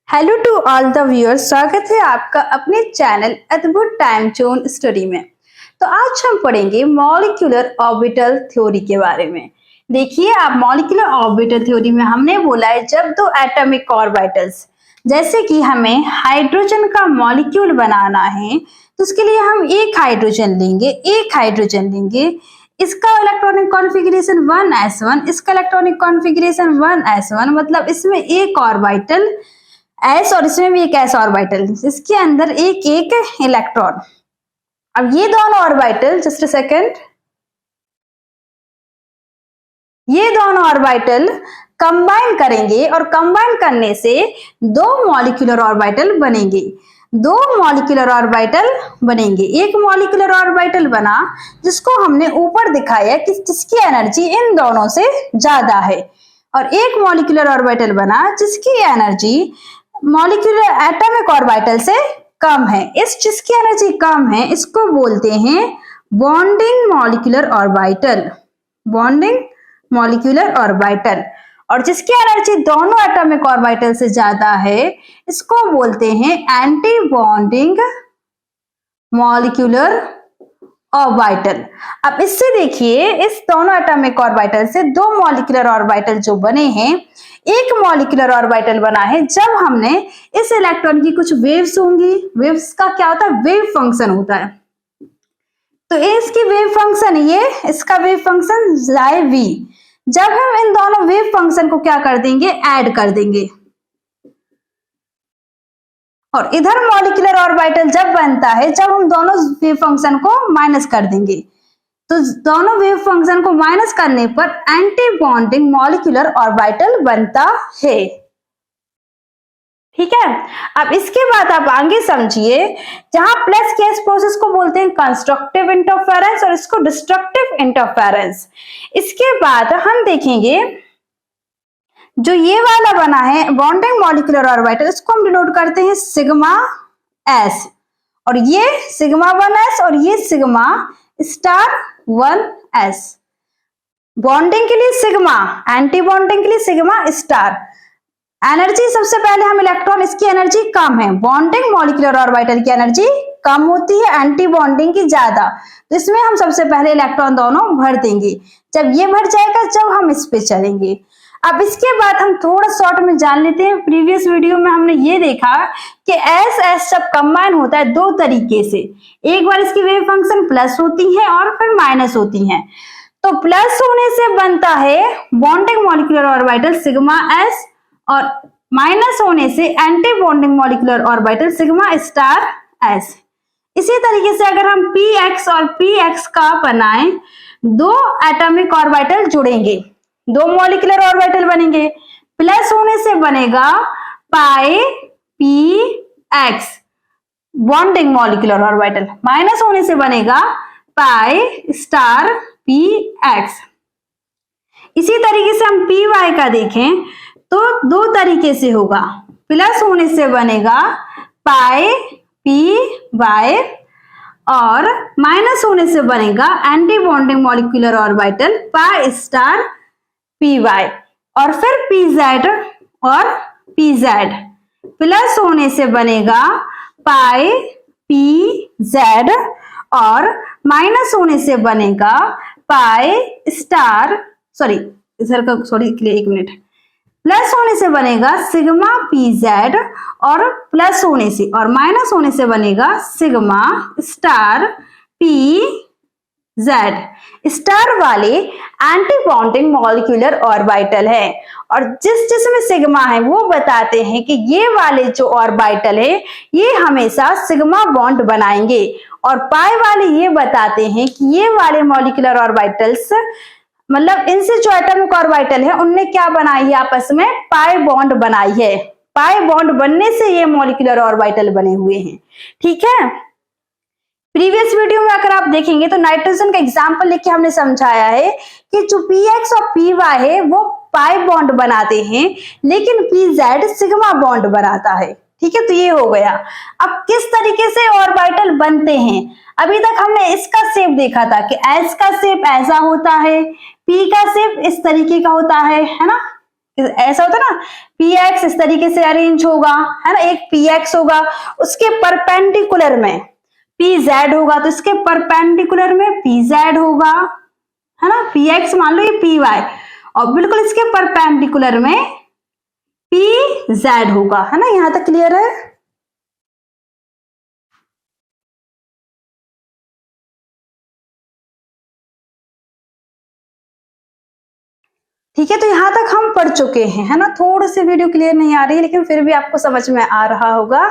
Hello to all the viewers, स्वागत है आपका अपने चैनल अद्भुत टाइम जोन स्टडी में। तो आज हम पढ़ेंगे मॉलिक्यूलर ऑर्बिटल थ्योरी के बारे में। देखिए, आप मॉलिक्यूलर ऑर्बिटल थ्योरी में हमने बोला है जब दो एटॉमिक ऑर्बिटल्स, जैसे कि हमें हाइड्रोजन का मॉलिक्यूल बनाना है तो उसके लिए हम एक हाइड्रोजन लेंगे, इसका इलेक्ट्रॉनिक कॉन्फ़िगरेशन 1s1, इसका इलेक्ट्रॉनिक कॉन्फ़िगरेशन 1s1, मतलब इसमें एक ऑर्बिटल एस और इसमें भी एक एस ऑर्बिटल, इसके अंदर एक एक इलेक्ट्रॉन। अब ये दोनों ऑर्बिटल, जस्ट अ सेकेंड, ये दोनों ऑर्बिटल कंबाइन करेंगे और कंबाइन करने से दो मॉलिक्यूलर ऑर्बिटल बनेंगे। एक मॉलिक्यूलर ऑर्बिटल बना जिसको हमने ऊपर दिखाया कि जिसकी एनर्जी इन दोनों से ज्यादा है, और एक मॉलिक्यूलर ऑर्बिटल बना जिसकी एनर्जी मॉलिक्यूलर एटॉमिक ऑर्बिटल से कम है। इस जिसकी एनर्जी कम है इसको बोलते हैं बॉन्डिंग मॉलिक्यूलर ऑर्बिटल, और जिसकी एनर्जी दोनों एटॉमिक ऑर्बिटल से ज्यादा है इसको बोलते हैं एंटी बॉन्डिंग मॉलिक्यूलर ऑर्बिटल। अब इससे देखिए, इस दोनों एटॉमिक ऑर्बिटल से दो मॉलिक्यूलर ऑर्बिटल जो बने हैं, एक मॉलिक्यूलर ऑर्बिटल बना है जब हमने इस इलेक्ट्रॉन की कुछ वेव्स होंगी। वेव्स का क्या होता है? वेव फंक्शन होता है। तो इसकी वेव फंक्शन, ये इसका वेव फंक्शन जाए v। जब हम इन दोनों वेव फंक्शन को क्या कर देंगे? ऐड कर देंगे, और इधर मॉलिक्यूलर ऑर्बिटल जब बनता है जब हम दोनों वेव फंक्शन को माइनस कर देंगे। तो दोनों वेव फंक्शन को माइनस करने पर एंटी बॉन्डिंग मॉलिक्यूलर ऑर्बिटल बनता है। ठीक है, अब इसके बाद आप आगे समझिए, जहां प्लस के इस प्रोसेस को बोलते हैं कंस्ट्रक्टिव इंटरफेरेंस और इसको डिस्ट्रक्टिव इंटरफेरेंस। इसके बाद हम देखेंगे जो ये वाला बना है बॉन्डिंग मॉलिक्यूलर ऑर्बिटल, इसको हम डिनोट करते हैं सिग्मा एस, और ये सिग्मा 1s और ये सिग्मा स्टार 1s। बॉन्डिंग के लिए सिग्मा, एंटी बॉन्डिंग के लिए सिग्मा स्टार। एनर्जी सबसे पहले हम इलेक्ट्रॉन, इसकी एनर्जी कम है, बॉन्डिंग मॉलिक्यूलर ऑर्बिटल की एनर्जी कम होती है, एंटी बॉन्डिंग की ज्यादा। तो इसमें हम सबसे पहले इलेक्ट्रॉन दोनों भर देंगे। जब ये भर जाएगा जब हम इस पे चलेंगे। अब इसके बाद हम थोड़ा शॉर्ट में जान लेते हैं। प्रीवियस वीडियो में हमने ये देखा कि एस एस जब कंबाइन होता है दो तरीके से, एक बार इसकी वेव फंक्शन प्लस होती है और फिर माइनस होती है। तो प्लस होने से बनता है bonding molecular orbital sigma S, और माइनस होने से anti bonding molecular orbital sigma star S. इसी तरीके से अगर हम पी एक्स और पी एक्स का बनाएं, दो एटॉमिक ऑर्बिटल जुड़ेंगे, दो मॉलिक्यूलर ऑर्बिटल बनेंगे। प्लस होने से बनेगा pi p x bonding molecular orbital, minus होने से बनेगा पाई स्टार पी एक्स। इसी तरीके से हम पी वाई का देखें तो दो तरीके से होगा। प्लस होने से बनेगा पाई पी वाई, और माइनस होने से बनेगा anti bonding molecular orbital pi star P Y, और फिर पी जेड और पी जेड। प्लस होने से बनेगा पाई पी जेड, और माइनस होने से बनेगा पाई स्टार, एक मिनट, प्लस होने से बनेगा सिग्मा पी जेड, और प्लस होने से और माइनस होने से बनेगा sigma star P Z. Star वाले एंटी बॉन्डिंग मॉलिक्यूलर ऑर्बिटल है, और जिसमें सिग्मा है वो बताते हैं कि ये वाले जो ऑर्बिटल है ये हमेशा सिग्मा बॉन्ड बनाएंगे, और पाई वाले ये बताते हैं कि ये वाले मॉलिक्यूलर ऑर्बिटल्स, मतलब इनसे जो एटॉमिक ऑर्बिटल है उनने क्या बनाई है? आपस में पाई बॉन्ड बनाई है। पाई बॉन्ड बनने से ये मॉलिक्यूलर ऑर्बिटल बने हुए हैं। ठीक है, प्रीवियस वीडियो में अगर आप देखेंगे तो नाइट्रोजन का एग्जांपल लेके हमने समझाया है कि जो px और py है वो पाई बॉन्ड बनाते हैं, लेकिन pz सिग्मा बॉन्ड बनाता है। ठीक है, तो ये हो गया। अब किस तरीके से ऑर्बिटल बनते हैं? अभी तक हमने इसका शेप देखा था कि s का शेप ऐसा होता है, p का शेप इस तरीके का होता है ना। ऐसा होता है ना, px इस तरीके से अरेंज होगा, है ना, एक px होगा, उसके परपेंडिकुलर में pz होगा, तो इसके परपेंडिकुलर में pz होगा, है ना, px मान लो ये py, और बिल्कुल इसके परपेंडिकुलर में pz होगा, है ना, यहां तक क्लियर है। ठीक है, तो यहां तक हम पढ़ चुके हैं, है ना, थोड़ी सी वीडियो क्लियर नहीं आ रही है, लेकिन फिर भी आपको समझ में आ रहा होगा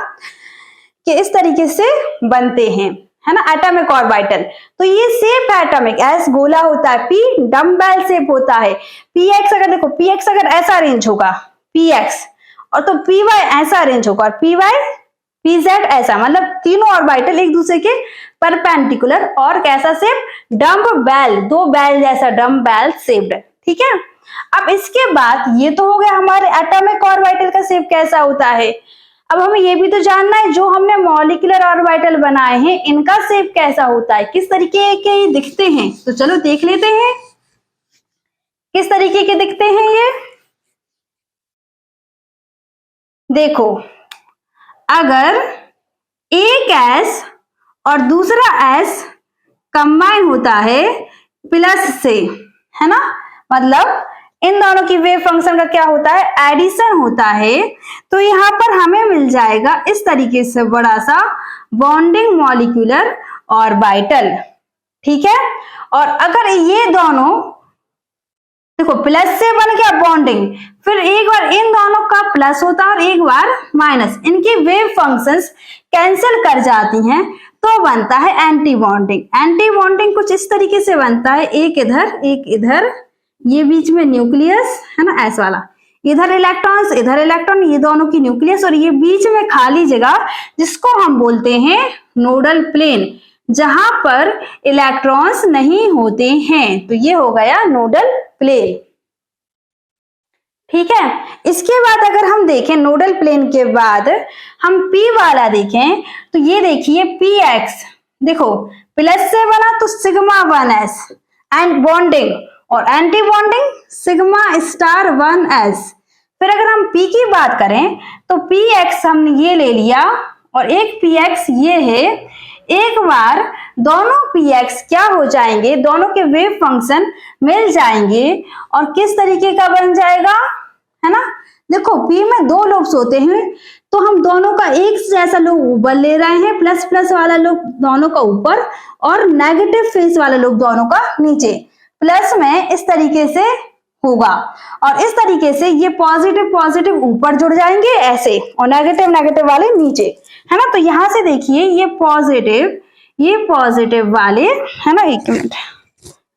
कि इस तरीके से बनते हैं, है ना, एटॉमिक ऑर्बिटल। तो ये शेप एटॉमिक, एस गोला होता है, पी डम्बेल शेप होता है, px अगर देखो, px अगर ऐसा अरेंज होगा px, और तो py ऐसा अरेंज होगा, और py pz ऐसा, मतलब तीनों ऑर्बिटल एक दूसरे के परपेंडिकुलर, और कैसा शेप, डम्बेल, दो बैल जैसा डम्बेल शेप्ड। ठीक है, अब इसके बाद ये तो हो गया हमारे एटॉमिक ऑर्बिटल का शेप कैसा होता है। अब हमें ये भी तो जानना है जो हमने मॉलिक्यूलर ऑर्बिटल बनाए हैं इनका शेप कैसा होता है, किस तरीके के ये दिखते हैं। तो चलो देख लेते हैं किस तरीके के दिखते हैं ये। देखो, अगर एक एस और दूसरा एस कंबाइन होता है प्लस से, है ना, मतलब इन दोनों की वेव फंक्शन का क्या होता है, एडिशन होता है, तो यहां पर हमें मिल जाएगा इस तरीके से बड़ा सा बॉन्डिंग मॉलिक्यूलर ऑर्बिटल। ठीक है, और अगर ये दोनों देखो प्लस से बन गया बॉन्डिंग, फिर एक बार इन दोनों का प्लस होता है और एक बार माइनस, इनकी वेव फंक्शंस कैंसिल कर जाती हैं, तो बनता है एंटी बॉन्डिंग। एंटी बॉन्डिंग कुछ इस तरीके से बनता है, एक इधर एक इधर, ये बीच में न्यूक्लियस, है ना, ऐसा वाला, इधर इलेक्ट्रॉन्स इधर इलेक्ट्रॉन, ये दोनों की न्यूक्लियस, और ये बीच में खाली जगह जिसको हम बोलते हैं नोडल प्लेन, जहां पर इलेक्ट्रॉन्स नहीं होते हैं, तो ये हो गया नोडल प्लेन। ठीक है, इसके बाद अगर हम देखें नोडल प्लेन के बाद हम P वाला देखें, तो ये देखिए px, देखो प्लस से बना तो सिग्मा 1s एंड बॉन्डिंग, और anti bonding sigma star 1s। फिर अगर हम P की बात करें तो px हमने ये ले लिया, और एक px ये है, एक बार दोनों px क्या हो जाएंगे, दोनों के वेव फंक्शन मिल जाएंगे, और किस तरीके का बन जाएगा, है ना, देखो P में दो लोब्स होते हैं, तो हम दोनों का एक जैसा लोब ऊपर ले रहे हैं, प्लस प्लस वाला लोब दोनों का ऊपर, और नेगेटिव फेस वाला लोब दोनों का नीचे। प्लस में इस तरीके से होगा, और इस तरीके से ये पॉजिटिव पॉजिटिव ऊपर जुड़ जाएंगे ऐसे, और नेगेटिव नेगेटिव वाले नीचे, है ना। तो यहां से देखिए ये पॉजिटिव वाले, है ना, एक मिनट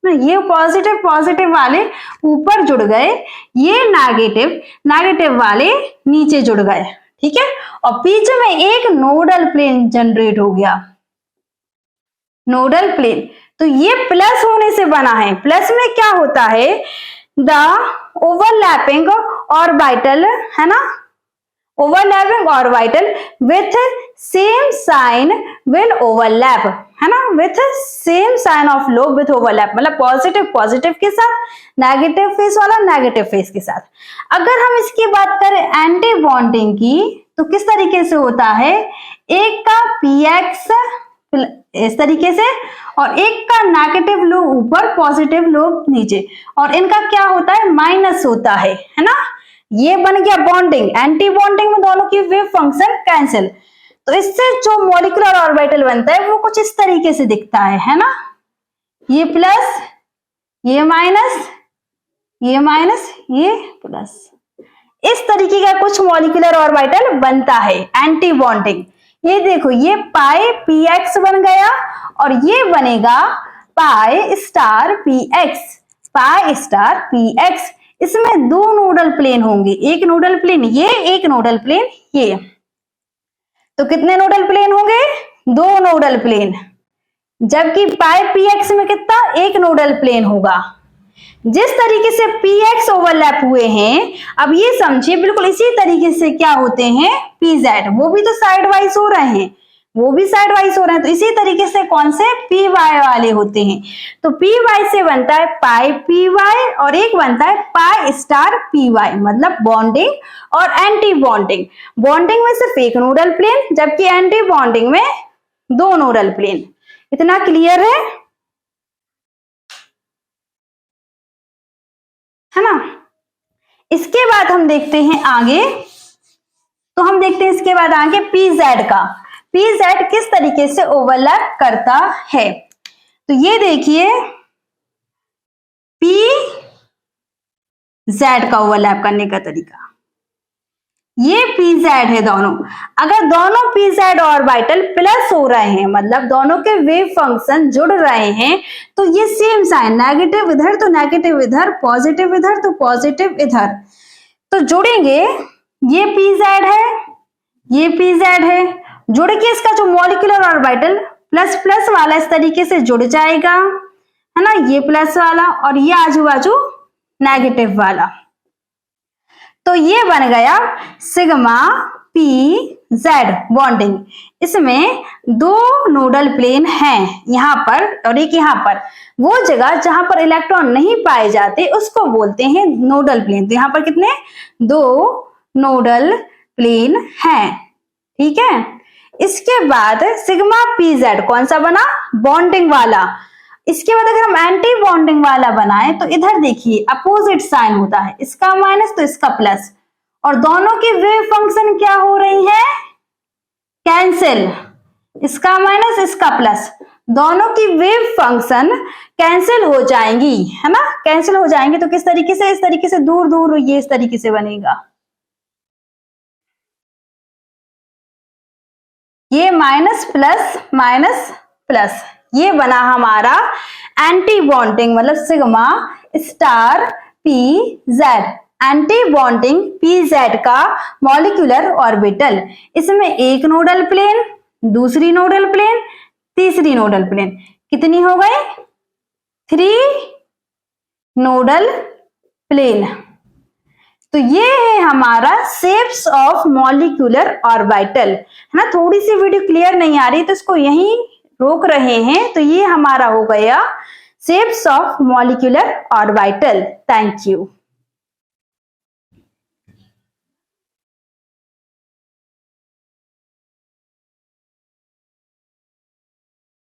ना, ये पॉजिटिव पॉजिटिव वाले ऊपर जुड़ गए, ये नेगेटिव वाले नीचे जुड़ गए। ठीक है, और बीच में एक नोडल प्लेन जनरेट हो गया, नोडल प्लेन। तो ये प्लस होने से बना है, प्लस में क्या होता है, द ओवरलैपिंग ऑर्बिटल, है ना, overlapping orbital with same sign will overlap, है ना, with same sign of lobe with overlap, मतलब पॉजिटिव पॉजिटिव के साथ, नेगेटिव फेस वाला नेगेटिव फेस के साथ। अगर हम इसकी बात करें एंटी बॉन्डिंग की, तो किस तरीके से होता है, एक का px इस तरीके से, और एक का नेगेटिव लोब ऊपर पॉजिटिव लोब नीचे, और इनका क्या होता है, माइनस होता है ना। ये बन गया बॉन्डिंग, एंटी बॉन्डिंग में दोनों की वेव फंक्शन कैंसिल। तो इससे जो मॉलिक्यूलर ऑर्बिटल बनता है वो कुछ इस तरीके से दिखता है ना, ये प्लस ये माइनस ये माइनस ये प्लस, इस तरीके का कुछ मॉलिक्यूलर ऑर्बिटल बनता है एंटी बॉन्डिंग। ये देखो ये पाई px बन गया, और ये बनेगा पाई स्टार px, इसमें दो नोडल प्लेन होंगे, एक नोडल प्लेन ये, एक नोडल प्लेन ये। तो कितने नोडल प्लेन होंगे, दो नोडल प्लेन, जबकि पाई px में कितना, एक नोडल प्लेन होगा। जिस तरीके से px ओवरलैप हुए हैं, अब ये समझिए बिल्कुल इसी तरीके से क्या होते हैं pz, वो भी तो साइड वाइज हो रहे हैं, वो भी साइड वाइज हो रहे हैं। तो इसी तरीके से कौन से पी वाई वाले होते हैं, तो पी वाई से बनता है पाई पी वाई और एक बनता है पाई स्टार पी वाई, मतलब बॉन्डिंग और एंटी बॉन्डिंग। बॉन्डिंग में सिर्फ एक नोडल प्लेन, जबकि एंटी बॉन्डिंग में 2 नोडल प्लेन। इतना क्लियर है ना। इसके बाद हम देखते हैं आगे, तो हम देखते हैं इसके बाद आगे पी जेड का, पी जेड किस तरीके से ओवरलैप करता है। तो ये देखिए पी जेड का ओवरलैप करने का तरीका, ये पी जेड है दोनों। अगर दोनों पी जेड ऑर्बिटल प्लस हो रहे हैं, मतलब दोनों के वेव फंक्शन जुड़ रहे हैं, तो ये सेम साइन, नेगेटिव इधर तो नेगेटिव इधर, पॉजिटिव इधर तो पॉजिटिव इधर, तो जुड़ेंगे। ये पी जेड है, ये पी जेड है, जुड़ के इसका जो मॉलिक्यूलर ऑर्बिटल प्लस प्लस वाला इस तरीके से जुड़ जाएगा, है ना, ये प्लस वाला और ये आजू बाजू नेगेटिव वाला। तो ये बन गया सिग्मा पी जेड बॉन्डिंग। इसमें 2 नोडल प्लेन हैं यहाँ पर और एक यहाँ पर। वो जगह जहां पर इलेक्ट्रॉन नहीं पाए जाते उसको बोलते हैं नोडल प्लेन। तो यहाँ पर कितने, 2 नोडल प्लेन हैं, ठीक है। इसके बाद सिग्मा पी जेड कौन सा बना, बॉन्डिंग वाला। इसके बाद अगर हम एंटी बॉन्डिंग वाला बनाए तो इधर देखिए अपोजिट साइन होता है, इसका माइनस तो इसका प्लस, और दोनों की वेव फंक्शन क्या हो रही है, कैंसिल, इसका माइनस इसका प्लस, दोनों की वेव फंक्शन कैंसिल हो जाएंगी, है ना, कैंसिल हो जाएंगे। तो किस तरीके से, इस तरीके से दूर दूर ये इस तरीके से बनेगा, ये माइनस प्लस, ये बना हमारा एंटी बॉन्डिंग, मतलब sigma star P Z, anti bonding P Z का मॉलिक्यूलर ऑर्बिटल। इसमें एक नोडल प्लेन, दूसरी नोडल प्लेन, तीसरी नोडल प्लेन, कितनी हो गई, 3 नोडल प्लेन। तो ये है हमारा शेप्स ऑफ मॉलिक्यूलर ऑर्बिटल, है ना। थोड़ी सी वीडियो क्लियर नहीं आ रही तो इसको यहीं रोक रहे हैं। तो ये हमारा हो गया shapes of molecular orbital. Thank you.